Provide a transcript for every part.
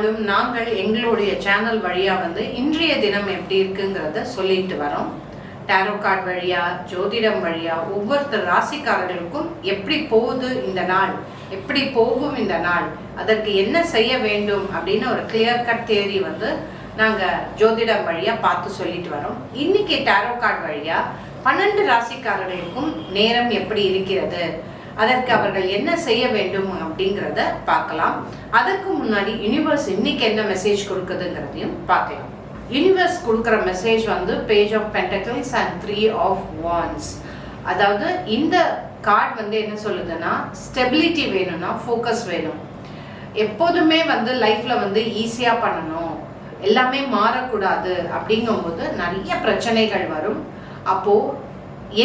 நாளும் நாங்கள் எங்களுடைய சேனல் வழியா இன்றைய தினம் எப்படி இருக்குங்கிறத சொல்லிட்டு வரோம். டாரோ கார்டு வழியா, ஜோதிடம் வழியா ஒவ்வொருத்தர் ராசிக்காரர்களுக்கும் எப்படி போகுது இந்த நாள், எப்படி போகும் இந்த நாள், அதற்கு என்ன செய்ய வேண்டும் அப்படின்னு ஒரு கிளியர் கட் தியரி நாங்கள் ஜோதிடம் வழியா பார்த்து சொல்லிட்டு வரோம். இன்னைக்கு டாரோ கார்டு வழியா 12 ராசிக்காரர்களுக்கும் நேரம் எப்படி இருக்கிறது, அதற்கு அவர்கள் என்ன செய்ய வேண்டும் அப்படிங்கிறத பார்க்கலாம். அதற்கு முன்னாடி யூனிவர்ஸ் இன்னைக்கு என்ன மெசேஜ் கொடுக்குதுங்கிறதையும் பார்க்கலாம். யூனிவர்ஸ் கொடுக்குற message page of pentacles and 3 of wands. அதாவது இந்த கார்டு என்ன சொல்லுதுன்னா, ஸ்டெபிலிட்டி வேணும்னா ஃபோக்கஸ் வேணும். எப்போதுமே லைஃப்ல ஈஸியாக பண்ணணும், எல்லாமே மாறக்கூடாது அப்படிங்கும்போது நிறைய பிரச்சனைகள் வரும். அப்போ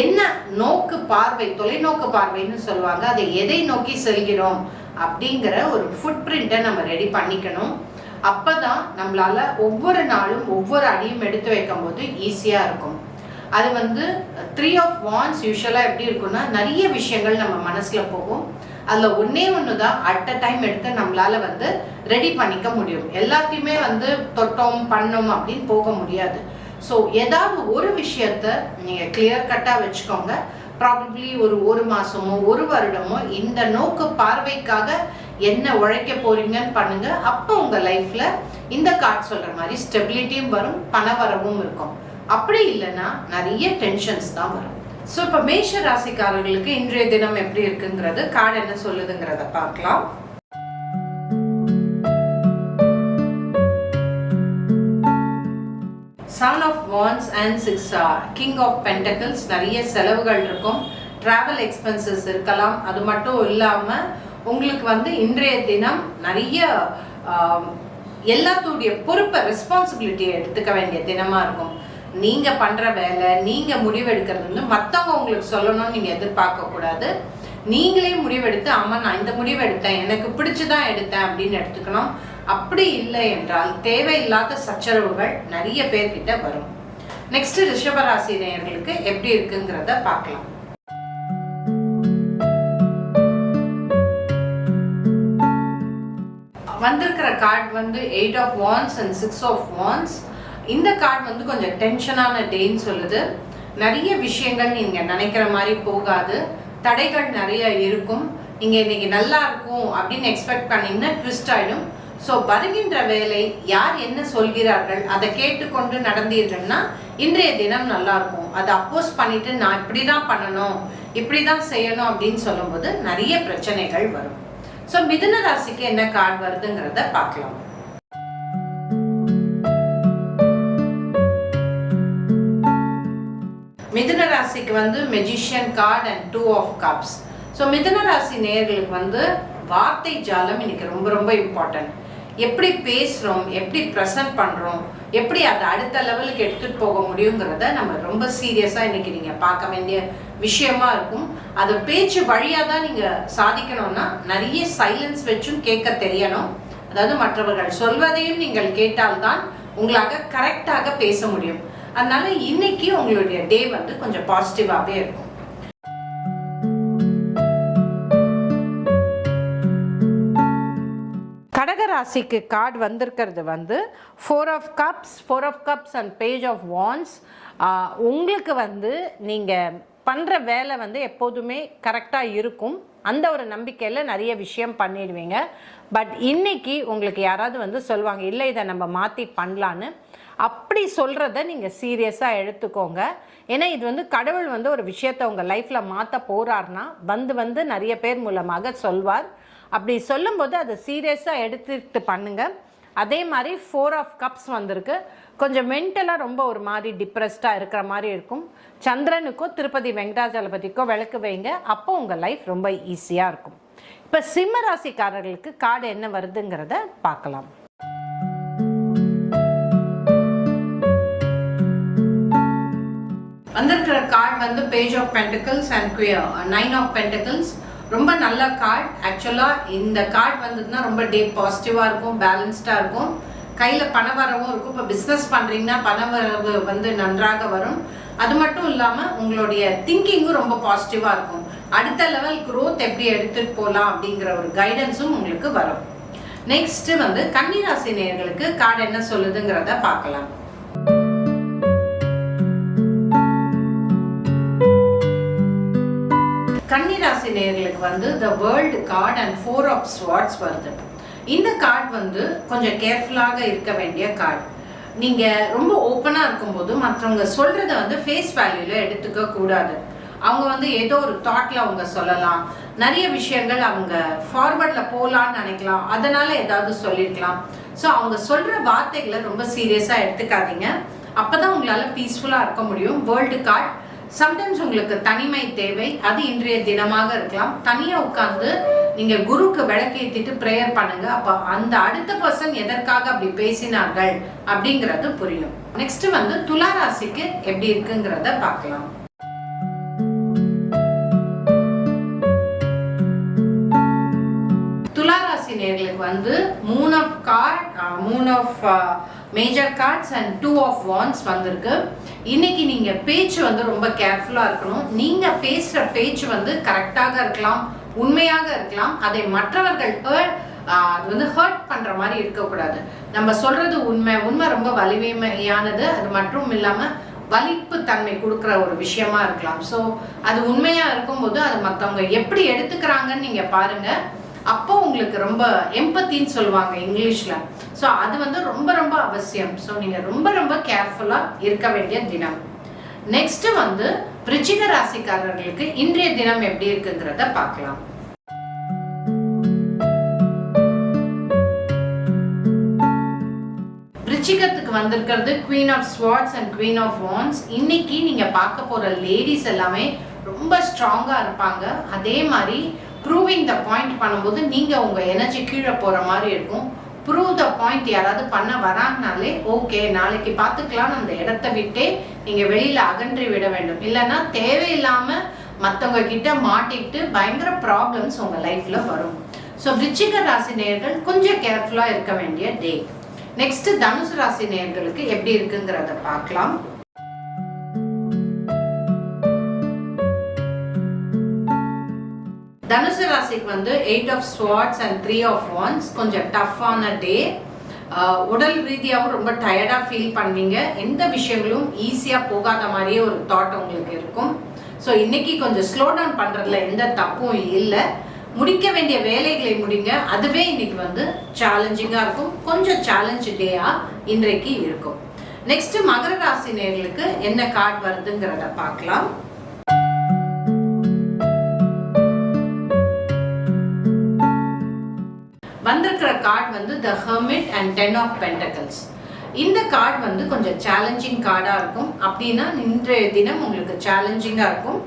என்ன நோக்கு பார்வை, தொலைநோக்கு பார்வைன்னு சொல்லுவாங்க, அதை எதை நோக்கி செல்கிறோம் அப்படிங்கிற ஒரு ஃபுட் பிரிண்ட்டை நம்ம ரெடி பண்ணிக்கணும். அப்பதான் நம்மளால ஒவ்வொரு நாளும் ஒவ்வொரு அடியும் எடுத்து வைக்கும் போது ஈஸியா இருக்கும். அது 3 ஆஃப் வாண்ட்ஸ் யூஸ்வலா எப்படி இருக்கும்னா, நிறைய விஷயங்கள் நம்ம மனசுல போகும். அதுல ஒன்னே ஒண்ணுதான் அட் அ டைம் எடுத்து நம்மளால ரெடி பண்ணிக்க முடியும். எல்லாத்தையுமே தொட்டோம் பண்ணோம் அப்படின்னு போக முடியாது. ஸோ ஏதாவது ஒரு விஷயத்த நீங்க கிளியர் கட்டா வச்சுக்கோங்க. ப்ராபப்ளி ஒரு மாசமோ ஒரு வருடமோ இந்த நோக்கு பார்வைக்காக என்ன உழைக்க போறீங்கன்னு பண்ணுங்க. அப்போ உங்க லைஃப்ல இந்த கார்டு சொல்ற மாதிரி ஸ்டெபிலிட்டியும் வரும், பண வரவும் இருக்கும். அப்படி இல்லைன்னா நிறைய டென்ஷன்ஸ் தான் வரும். ஸோ இப்போ மேஷ ராசிக்காரர்களுக்கு இன்றைய தினம் எப்படி இருக்குங்கிறது கார்டு என்ன சொல்லுதுங்கிறத பார்க்கலாம். Seven of Wands and 6 King of Pentacles. நிறைய செலவுகள் இருக்கும், டிராவல் எக்ஸ்பென்சஸ் இருக்கலாம். அது மட்டும் இல்லாம உங்களுக்கு இன்றைய தினம் நிறைய எல்லாத்துடைய பொறுப்பை, ரெஸ்பான்சிபிலிட்டியை எடுத்துக்க வேண்டிய தினமா இருக்கும். நீங்க பண்ற வேலை, நீங்க முடிவெடுக்கிறது மற்றவங்க உங்களுக்கு சொல்லணும்னு நீங்க எதிர்பார்க்க கூடாது. நீங்களே முடிவெடுத்து, ஆமா நான் இந்த முடிவு எடுத்தேன், எனக்கு பிடிச்சுதான் எடுத்தேன் அப்படின்னு எடுத்துக்கணும். அப்படி இல்லை என்றால் தேவையில்லாத சச்சரவுகள் நிறைய பேர்கிட்ட வரும். நெக்ஸ்ட் ரிஷபராசி நேயர்களுக்கு எப்படி இருக்குங்கிறத பார்க்கலாம். வந்திருக்கிற card 8 of wands and 6 of wands. இந்த கார்டு கொஞ்சம் டென்ஷனான டேன்னு சொல்லுது. நிறைய விஷயங்கள் நீங்க நினைக்கிற மாதிரி போகாது, தடைகள் நிறைய இருக்கும். நீங்க இன்னைக்கு நல்லா இருக்கும் அப்படின்னு எக்ஸ்பெக்ட் பண்ணீங்கன்னா ட்விஸ்ட் ஆயிடும். ஸோ வருகின்ற வேலை யார் என்ன சொல்கிறார்கள் அதை கேட்டுக்கொண்டு நடந்தீர்கள்னா இன்றைய தினம் நல்லா இருக்கும். அதை அப்போஸ் பண்ணிட்டு நான் இப்படிதான் பண்ணணும், இப்படிதான் செய்யணும் அப்படின்னு சொல்லும்போது நிறைய பிரச்சனைகள் வரும். ஸோ மிதுன ராசிக்கு என்ன கார்டு வருதுங்கிறத பார்க்கலாம். மிதுன ராசிக்கு magician card and 2 of cups. So மிதுன ராசி நேயர்களுக்கு வார்த்தை ஜாலம் இன்னைக்கு ரொம்ப ரொம்ப இம்பார்ட்டன்ட். எப்படி பேசுறோம், எப்படி ப்ரெசென்ட் பண்றோம், எப்படி அதை அடுத்த லெவலுக்கு எடுத்துட்டு போக முடியுங்கிறத நம்ம ரொம்ப சீரியஸா இன்னைக்கு நீங்க பார்க்க வேண்டிய விஷயமா இருக்கும். அது பேச்சு வழியா தான் நீங்க சாதிக்கணும்னா நிறைய சைலன்ஸ் வச்சும் கேட்க தெரியணும். அதாவது மற்றவர்கள் சொல்வதையும் நீங்கள் கேட்டால்தான் உங்களாக கரெக்டாக பேச முடியும். அதனால இன்னைக்கு உங்களுடைய டே கொஞ்சம் பாசிட்டிவாகவே இருக்கும். கடகராசிக்கு கார்டு வந்திருக்கிறது 4 of cups, 4 of cups and page of wands. உங்களுக்கு நீங்கள் பண்ணுற வேலை எப்போதுமே கரெக்டாக இருக்கும். அந்த ஒரு நம்பிக்கையில் நிறைய விஷயம் பண்ணிடுவீங்க. பட் இன்னைக்கு உங்களுக்கு யாராவது சொல்லுவாங்க, இல்லை இதை நம்ம மாற்றி பண்ணலான்னு. அப்படி சொல்கிறத நீங்கள் சீரியஸாக எடுத்துக்கோங்க. ஏன்னா இது கடவுள் ஒரு விஷயத்தை உங்கள் லைஃப்பில் மாற்ற போகிறாருன்னா நிறைய பேர் மூலமாக சொல்வார். அப்படி சொல்லும்போது அதை சீரியஸாக எடுத்துட்டு பண்ணுங்க. அதே மாதிரி 4 ஆஃப் கப்ஸ் வந்திருக்கு. கொஞ்சம் மென்டலாக ரொம்ப ஒரு மாதிரி டிப்ரெஸ்டாக இருக்கிற மாதிரி இருக்கும். சந்திரனுக்கோ திருப்பதி வெங்கடாஜலபதிக்கோ விளக்கு வைங்க, அப்போ உங்கள் லைஃப் ரொம்ப ஈஸியாக இருக்கும். இப்போ சிம்ம ராசிக்காரர்களுக்கு கார்டு என்ன வருதுங்கிறத பார்க்கலாம். வந்திருக்கிற card page of pentacles and 9 of pentacles. ரொம்ப நல்ல கார்டு. ஆக்சுவலாக இந்த கார்டு வந்ததுன்னா ரொம்ப டே பாசிட்டிவாக இருக்கும், பேலன்ஸ்டாக இருக்கும், கையில் பண வரவும் இருக்கும். இப்போ பிஸ்னஸ் பண்ணுறீங்கன்னா பண வரவு நன்றாக வரும். அது மட்டும் இல்லாமல் உங்களுடைய திங்கிங்கும் ரொம்ப பாசிட்டிவாக இருக்கும். அடுத்த லெவல் க்ரோத் எப்படி எடுத்துகிட்டு போகலாம் அப்படிங்கிற ஒரு கைடன்ஸும் உங்களுக்கு வரும். நெக்ஸ்ட் வந்து கன்னிராசி நேயர்களுக்கு கார்டு என்ன சொல்லுதுங்கிறத பார்க்கலாம். கன்னிராசி நேயர்களுக்கு வந்து the world card and 4 of Swords வருது. இந்த கார்டு வந்து கொஞ்சம் கேர்ஃபுல்லாக இருக்க வேண்டிய கார்டு. நீங்க ரொம்ப ஓப்பனா இருக்கும்போது மற்றவங்க சொல்றத வந்து ஃபேஸ் வேல்யூல எடுத்துக்க கூடாது. அவங்க வந்து ஏதோ ஒரு தாட்ல அவங்க சொல்லலாம், நிறைய விஷயங்கள் அவங்க ஃபார்வர்ட்ல போலான்னு நினைக்கலாம், அதனால ஏதாவது சொல்லிருக்கலாம். ஸோ அவங்க சொல்ற வார்த்தைகளை ரொம்ப சீரியஸா எடுத்துக்காதீங்க. அப்பதான் உங்களால பீஸ்ஃபுல்லா இருக்க முடியும். வேர்ல்டு கார்டு சம்டைம்ஸ் உங்களுக்கு தனிமை தேவை, அது இன்றைய தினமாக இருக்கலாம். தனியா உட்கார்ந்து நீங்க குருக்கு விளக்கேத்திட்டு ப்ரேயர் பண்ணுங்க. அப்ப அந்த அடுத்த பர்சன் எதற்காக அப்படி பேசினார்கள் அப்படிங்கறது புரியும். நெக்ஸ்ட் வந்து துலா ராசிக்கு எப்படி இருக்குங்கிறத பார்க்கலாம். துலா ராசி நேயர்களுக்கு வந்து 3 of cards, 3 of major cards and 2 of wands வந்திருக்கு. இன்னைக்கு நீங்க பேச்சு வந்து ரொம்ப கேர்ஃபுல்லா இருக்கணும். நீங்க பேசுற பேச்சு வந்து கரெக்டாக இருக்கலாம், உண்மையாக இருக்கலாம். அதை மற்றவர்கள் அது வந்து ஹர்ட் பண்ற மாதிரி இருக்கக்கூடாது. நம்ம சொல்றது உண்மை ரொம்ப வலிமையானது. அது மட்டும் இல்லாம வலிப்பு தன்மை கொடுக்குற ஒரு விஷயமா இருக்கலாம். ஸோ அது உண்மையா இருக்கும்போது அது மற்றவங்க எப்படி எடுத்துக்கிறாங்கன்னு நீங்க பாருங்க. அப்போ உங்களுக்கு ரொம்ப எம்பத்தின்னு சொல்லுவாங்க இங்கிலீஷ்ல. ஸோ அது வந்து ரொம்ப அவசியம். ஸோ நீங்க ரொம்ப கேர்ஃபுல்லா இருக்க வேண்டிய தினம். நெக்ஸ்ட் வந்து விருச்சிக ராசிக்காரர்களுக்கு இன்றைய தினம் எப்படி இருக்குங்கிறத பார்க்கலாம். விருச்சிகத்துக்கு வந்திருக்கிறது queen of swords and queen of wands. இன்னைக்கு நீங்க பார்க்க போற லேடிஸ் எல்லாமே ரொம்ப ஸ்ட்ராங்கா இருப்பாங்க. அதே மாதிரி ப்ரூவிங் த பாயிண்ட் பண்ணும்போது நீங்க உங்க எனர்ஜி கீழே போற மாதிரி இருக்கும். ப்ரூவ் த பாயிண்ட் யாராவது பண்ண வராங்கனாலே ஓகே நாளைக்கு பார்த்துக்கலாம், அந்த இடத்த விட்டே நீங்க வெளியில அகன்றி விட வேண்டும். இல்லைன்னா தேவையில்லாம மற்றவங்க கிட்ட மாட்டிக்கிட்டு பயங்கர ப்ராப்ளம்ஸ் உங்க லைஃப்ல வரும். ஸோ விருச்சிக ராசி நேயர்கள் கொஞ்சம் கேர்ஃபுல்லா இருக்க வேண்டிய டே. நெக்ஸ்ட் தனுசு ராசி நேயர்களுக்கு எப்படி இருக்குங்கிறத பார்க்கலாம். தனுசு ராசிக்கு வந்து 8 of Swords and 3 of Wands கொஞ்சம் டஃப்பான டே. உடல் ரீதியாகவும் ரொம்ப டயர்டா ஃபீல் பண்ணுவீங்க. எந்த விஷயங்களும் ஈஸியா போகாத மாதிரியே ஒரு தாட் உங்களுக்கு இருக்கும். ஸோ இன்னைக்கு கொஞ்சம் ஸ்லோ டவுன் பண்றதுல எந்த தப்பும் இல்லை. முடிக்க வேண்டிய வேலைகளை முடிங்க. அதுவே இன்னைக்கு வந்து சேலஞ்சிங்கா இருக்கும். கொஞ்சம் சேலஞ்ச் டேயா இன்றைக்கு இருக்கும். நெக்ஸ்ட் மகர ராசி நேயர்களுக்கு என்ன கார்டு வருதுங்கிறத பார்க்கலாம். வந்திருக்கிற கார்டு வந்து த ஹெர்மிட் அண்ட் 10 of Pentacles. இந்த கார்டு வந்து கொஞ்சம் சேலஞ்சிங் கார்டா இருக்கும். அப்படின்னா இன்றைய தினம் உங்களுக்கு சேலஞ்சிங்கா இருக்கும்.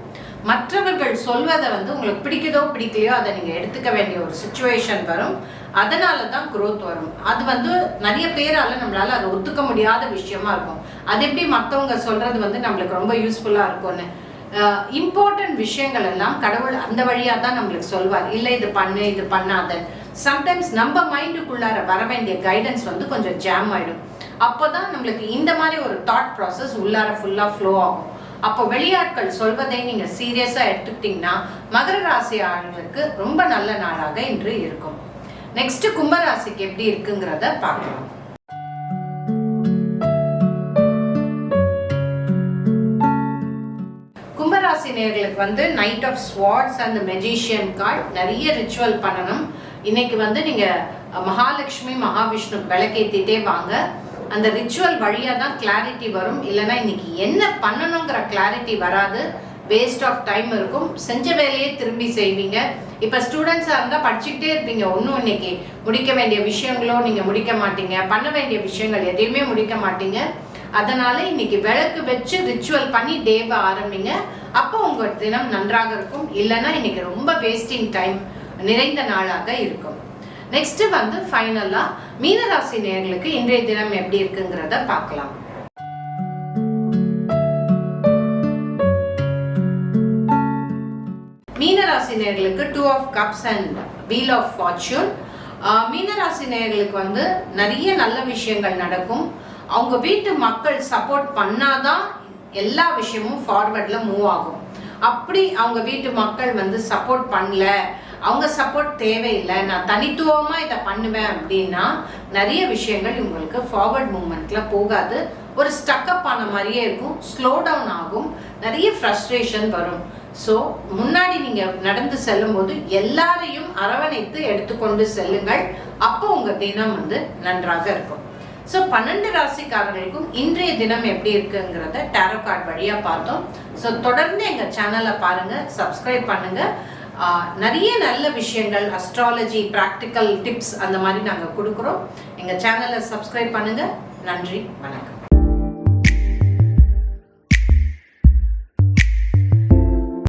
மற்றவர்கள் சொல்வதை வந்து உங்களுக்கு பிடிக்குதோ பிடிக்கலையோ அதை நீங்க எடுத்துக்க வேண்டிய ஒரு சுச்சுவேஷன் வரும். அதனால தான் குரோத் வரும். அது வந்து நிறைய பேரால நம்மளால அதை ஒத்துக்க முடியாத விஷயமா இருக்கும். அது எப்படி மற்றவங்க சொல்றது வந்து நம்மளுக்கு ரொம்ப யூஸ்ஃபுல்லா இருக்கும்னு. இம்பார்ட்டன்ட் விஷயங்கள் எல்லாம் கடவுள் அந்த வழியா தான் நம்மளுக்கு சொல்வார். இல்லை இது பண்ணு இது பண்ணாத. சம்டைம்ஸ் நம்ம மைண்டுக்குள்ளார வர வேண்டிய கைடன்ஸ் வந்து கொஞ்சம் ஜாம் ஆயிடும். அப்போதான் நம்மளுக்கு இந்த மாதிரி ஒரு தாட் ப்ராசஸ் உள்ளார ஃபுல்லா ஃப்ளோ ஆகும். அப்போ வெளியாட்கள் சொல்வதை நீங்க சீரியஸா எடுத்துக்கிட்டீங்கன்னா மகர ராசி ஆளுங்களுக்கு ரொம்ப நல்ல நாளாக இன்று இருக்கும். நெக்ஸ்ட் கும்பராசிக்கு எப்படி இருக்குங்கிறத பார்க்கலாம். கும்பராசி நேயர்களுக்கு வந்து knight of swords and magician card. நிறைய ரிச்சுவல் பண்ணணும். இன்னைக்கு வந்து நீங்க மகாலட்சுமி மகாவிஷ்ணு விளக்கேத்திட்டே வாங்க. அந்த ரிச்சுவல் வழியா தான் கிளாரிட்டி வரும். இல்லைன்னா இன்னைக்கு என்ன பண்ணணுங்கிற கிளாரிட்டி வராது. வேஸ்ட் ஆஃப் டைம் இருக்கும். செஞ்ச வேலையே திரும்பி செய்வீங்க. இப்ப ஸ்டூடெண்ட்ஸா இருந்தா படிச்சுக்கிட்டே இருப்பீங்க. ஒன்னும் இன்னைக்கு முடிக்க வேண்டிய விஷயங்களோ நீங்க முடிக்க மாட்டீங்க. பண்ண வேண்டிய விஷயங்கள் எதையுமே முடிக்க மாட்டீங்க. அதனால இன்னைக்கு விளக்கு வச்சு ரிச்சுவல் பண்ணி டேவை ஆரம்பிங்க. அப்போ உங்க தினம் நன்றாக இருக்கும். இல்லைன்னா இன்னைக்கு ரொம்ப வேஸ்டிங் டைம் நிறைந்த நாளாக இருக்கும். நெக்ஸ்ட் வந்து ஃபைனலா மீனராசி நேயர்களுக்கு இன்றைய தினம் எப்படி இருக்குங்கிறத பார்க்கலாம். மீனராசி நேயர்களுக்கு 2 of Cups and Wheel of Fortune. மீனராசி நேயர்களுக்கு வந்து நிறைய நல்ல விஷயங்கள் நடக்கும். அவங்க வீட்டு மக்கள் சப்போர்ட் பண்ணாதான் எல்லா விஷயமும் ஃபார்வர்ட்ல மூவ் ஆகும். அப்படி அவங்க வீட்டு மக்கள் வந்து சப்போர்ட் பண்ணல அவங்க சப்போர்ட் தேவையில்லை, நான் தனித்துவமா இதை பண்ணுவேன் அப்படின்னா நிறைய விஷயங்கள் உங்களுக்கு ஃபார்வர்ட் மூமெண்ட்ல போகாது, ஒரு ஸ்டக்கப் ஆன மாதிரியே இருக்கும், ஸ்லோ டவுன் ஆகும், நிறைய ஃப்ரஸ்ட்ரேஷன் வரும். ஸோ முன்னாடி நீங்க நடந்து செல்லும் போது எல்லாரையும் அரவணைத்து எடுத்துக்கொண்டு செல்லுங்கள். அப்போ உங்க தினம் நன்றாக இருக்கும். ஸோ 12 ராசிக்காரர்களுக்கும் இன்றைய தினம் எப்படி இருக்குங்கிறத டேரோ கார்டு வழியா பார்த்தோம். ஸோ தொடர்ந்து எங்க சேனலை பாருங்க, சப்ஸ்கிரைப் பண்ணுங்க. நிறைய நல்ல விஷயங்கள், அஸ்ட்ராலஜி ப்ராக்டிக்கல் டிப்ஸ் அந்த மாதிரி நாங்கள் கொடுக்குறோம். எங்கள் சேனலை சப்ஸ்கிரைப் பண்ணுங்க. நன்றி, வணக்கம்.